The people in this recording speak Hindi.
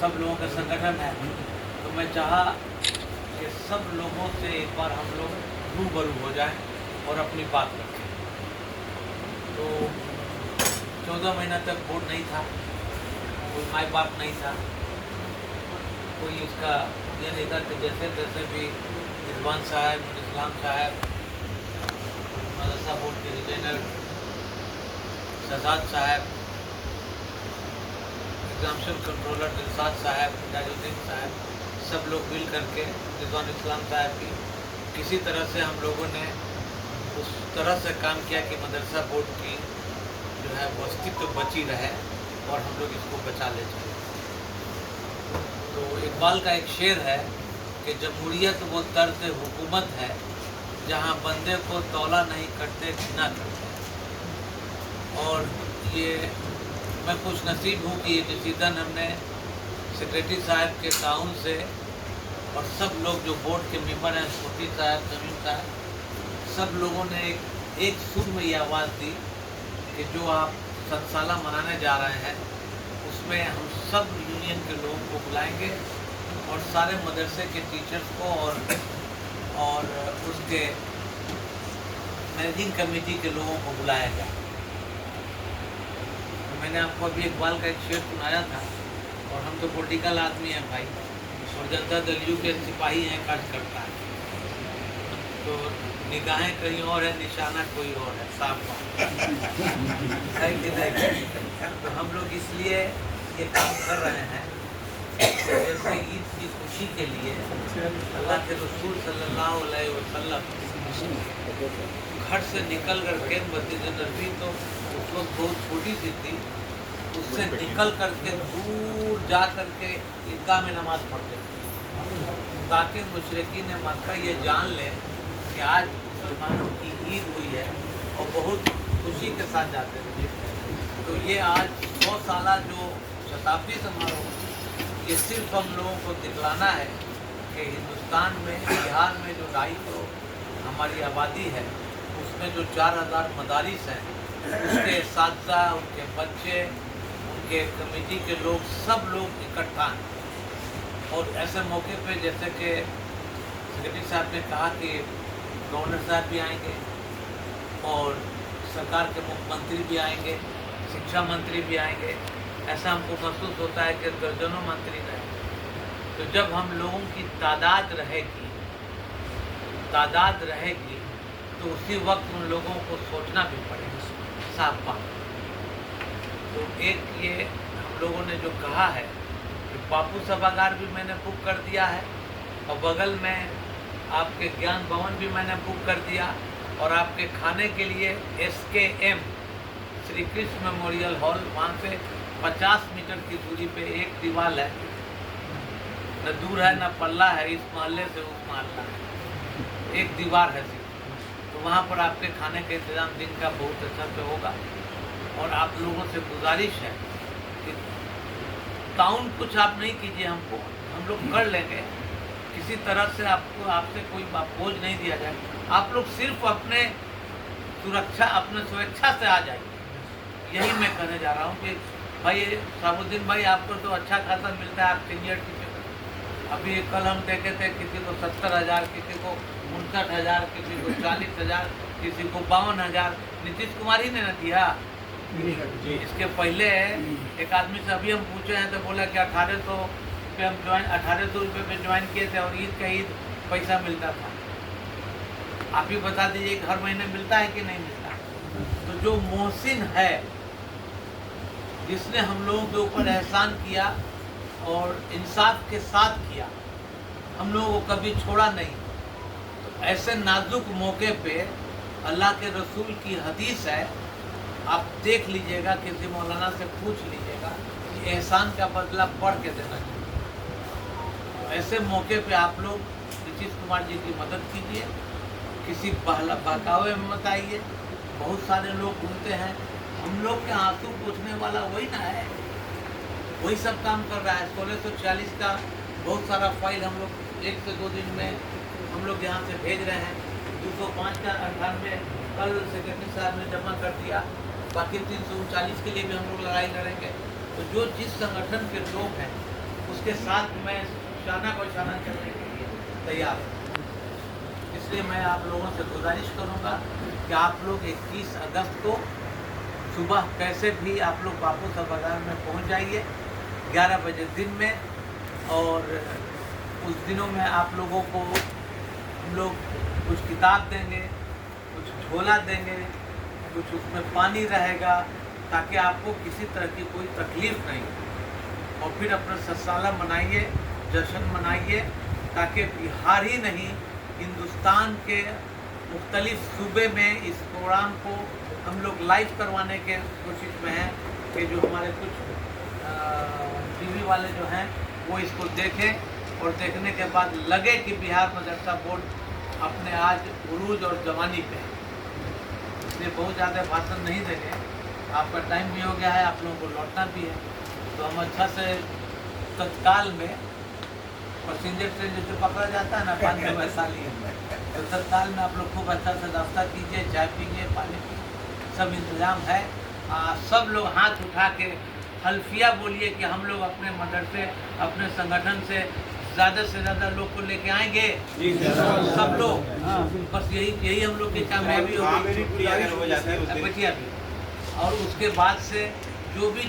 सब लोगों का संगठन है, तो मैं चाहा कि सब लोगों से एक बार हम लोग रूबरू हो जाएं और अपनी बात रखें। तो 14 महीना तक बोर्ड नहीं था, कोई माई बाप नहीं था, कोई इसका ये नहीं था कि जैसे तैसे भी रिजवान साहब, इस्लाम साहब, मदरसा बोर्ड के रिटेनर शहजाद साहब, एग्जामिनेशन कंट्रोलर दिलशाद साहब, ताजुद्दीन साहब, सब लोग मिल करके रिजवान इस्लाम साहब की किसी तरह से हम लोगों ने उस तरह से काम किया कि मदरसा बोर्ड की जो है वो अस्तित्व बची रहे और हम लोग इसको बचा ले चले। तो इकबाल का एक शेर है कि जमहूरियत वो तर्ज हुकूमत है जहाँ बंदे को तौला नहीं करते घिना करते हैं। और ये मैं खुश नसीब हूँ कि ये डिसीजन हमने सेक्रेटरी साहब के ताउन से और सब लोग जो बोर्ड के मेंबर हैं, मुफ्ती साहब, जमीन साहब, सब लोगों ने एक सुर में ये आवाज़ दी कि जो आप 7 साल मनाने जा रहे हैं उसमें हम सब यूनियन के लोगों को बुलाएंगे और सारे मदरसे के टीचर्स को और उसके मैनेजिंग कमेटी के लोगों को बुलाया जाए। तो मैंने आपको अभी इकबाल का एक शेर सुनाया था, और हम तो पॉलिटिकल आदमी हैं भाई, और जनता दल यू के सिपाही हैं, कार्यकर्ता है, तो निगाहें कहीं और है, निशाना कोई और है, साफ बात है कि नहीं। तो हम लोग इसलिए ये काम कर रहे हैं जैसे ईद की खुशी के लिए अल्लाह के रसूल सल्लल्लाहु अलैहि वसल्लम घर से निकल करके मस्जिद नबी तो उस वक्त बहुत छोटी सी थी, उससे निकल करके दूर जा करके ईदगाह में नमाज पढ़ते थे ताकि मुशरिकीन मक्का ये जान लें कि आज मुसलमानों की ईद हुई है और बहुत खुशी के साथ जाते थे। तो ये आज 100 साल जो शताब्दी समारोह, ये सिर्फ हम लोगों को दिखलाना है कि हिंदुस्तान में, बिहार में जो 2.5 करोड़ हमारी आबादी है, उसमें जो 4000 मदारिस हैं, उसके साथी, उनके बच्चे, उनके कमेटी के लोग, सब लोग इकट्ठा हैं। और ऐसे मौके पे जैसे कि सेक्रेटरी साहब ने कहा कि गवर्नर साहब भी आएंगे और सरकार के मुख्यमंत्री भी आएंगे, शिक्षा मंत्री भी आएंगे, ऐसा हमको महसूस होता है कि दर्जनों मंत्री रहेंगे। तो जब हम लोगों की तादाद रहेगी तो उसी वक्त उन लोगों को सोचना भी पड़ेगा, साफ बात। तो एक ये हम लोगों ने जो कहा है कि बापू सभागार भी मैंने बुक कर दिया है, और बगल में आपके ज्ञान भवन भी मैंने बुक कर दिया, और आपके खाने के लिए SKM Shri Krishna memorial hall, वहाँ से 50 मीटर की दूरी पे एक दीवार है, न दूर है न पल्ला है, इस मोहल्ले से उस मोहल्ला है, एक दीवार है सिर्फ। तो वहाँ पर आपके खाने का इंतज़ाम दिन का बहुत अच्छा से होगा। और आप लोगों से गुजारिश है कि टाउन कुछ आप नहीं कीजिए, हमको, हम लोग कर लेंगे, किसी तरह से आपसे कोई बोझ नहीं दिया जाए। आप लोग सिर्फ अपने स्वेच्छा से आ जाइए, यही मैं कहने जा रहा हूँ कि भाई साबुद्दीन भाई, आपको तो अच्छा खासा मिलता है, आप सीनियर टीचर। अभी कल हम देखे थे किसी को 70,000, किसी को 59,000, किसी को 40,000, किसी को 52,000, नीतीश कुमार ही ने न दिया। इसके पहले एक आदमी से अभी हम पूछे हैं तो बोला कि 1800 पे हम 1800 रुपये पे ज्वाइन किए थे और ईद का ईद पैसा मिलता था। आप ही बता दीजिए हर महीने मिलता है कि नहीं मिलता। तो जो मोहसिन है, जिसने हम लोगों के ऊपर एहसान किया और इंसाफ के साथ किया, हम लोगों को कभी छोड़ा नहीं, तो ऐसे नाजुक मौके पे अल्लाह के रसूल की हदीस है, आप देख लीजिएगा, किसी मौलाना से पूछ लीजिएगा कि एहसान का बदला पढ़ के देना चाहिए। तो ऐसे मौके पे आप लोग नीतीश कुमार जी की मदद कीजिए, किसी बहकावे में मत आइए। बहुत सारे लोग घूमते हैं, हम लोग के आंसू पूछने वाला वही ना है, वही सब काम कर रहा है। 1646 का बहुत सारा फाइल हम लोग 1 से 2 दिन में हम लोग यहाँ से भेज रहे हैं। 205 का 98 कल सेक्रेटरी साहब ने जमा कर दिया, बाकी 339 के लिए भी हम लोग लड़ाई लड़ेंगे। तो जो जिस संगठन के लोग हैं, उस उसके साथ मैं शाना को शाना करने के लिए तैयार हूँ। इसलिए मैं आप लोगों से गुजारिश करूँगा कि आप लोग 21 अगस्त को सुबह कैसे भी आप लोग बापू बाजार में पहुँच जाइए 11 बजे दिन में, और उस दिनों में आप लोगों को हम लोग कुछ किताब देंगे, कुछ झोला देंगे, कुछ उसमें पानी रहेगा, ताकि आपको किसी तरह की कोई तकलीफ़ नहीं हो। और फिर अपना सत्साला मनाइए, जश्न मनाइए, ताकि बिहार ही नहीं हिंदुस्तान के मुख्तलिफ सूबे में इस प्रोग्राम को हम लोग लाइव करवाने के कोशिश में हैं कि जो हमारे कुछ टीवी वाले जो हैं वो इसको देखें और देखने के बाद लगे कि बिहार मदरसा बोर्ड अपने आज उरूज और जवानी पे है। इसलिए बहुत ज़्यादा भाषण नहीं देंगे, आपका टाइम भी हो गया है, आप लोगों को लौटना भी है, तो हम अच्छा से तत्काल में पैसेंजर ट्रेन जैसे पकड़ा जाता है ना 5 वैशाली, तो तत्काल में आप लोग खूब अच्छा से नाश्ता कीजिए, चाय पीजिए, पानी पीजिए, सब इंतज़ाम है। सब लोग हाथ उठा के हल्फिया बोलिए कि हम लोग अपने मदरसे, अपने संगठन से ज़्यादा लोग को लेके आएंगे, सब लोग। बस यही हम लोग की कामयाबी होगी। और उसके बाद से जो भी